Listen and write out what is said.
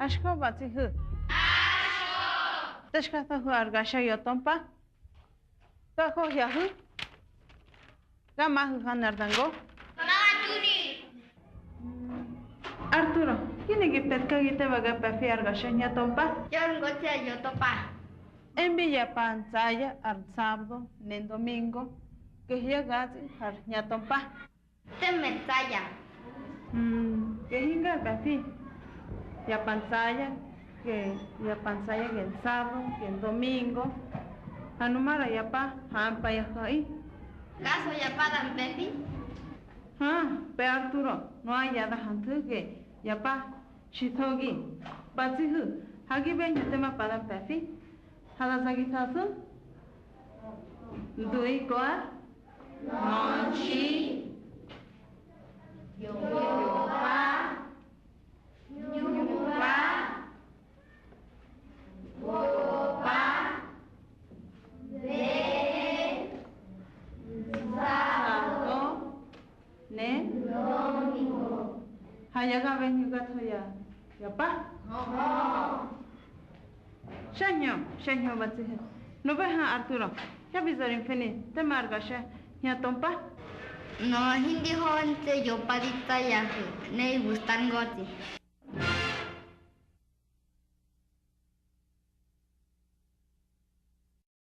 Ashko batsi hu. Tashkata hu argasha yotompa. Kaho yahu. Gama hu hanardango. Arturo, ¿quién que pesca y te va a pefiar gashaña tompa? Yo no goce yo topa. En Villa Panzaya, al sábado, en domingo, que llega al ñatompa. Te me talla. Que hinga pefi. Ya Panzaya, que el sábado, que el domingo. Hanumara ya pa, hampa ya ahí. Caso ya padan pepi. Pe Arturo, no hay ya da hantu que ya pa, shitogi. Batsihu, hagi ben yutema para pefi. Halasagi sasu? Dui koa? Monchi. Yopa. Yupa. Wopa. De. Sato. Ne. Domingo. Hayaga ben yugatoya. Yapa? Shanyo batsihe. No ves a Arturo. Ya visaron fini. Te margasha. Ya tompa. No, hindi ho ante yo padita ya. Ne gustan goti.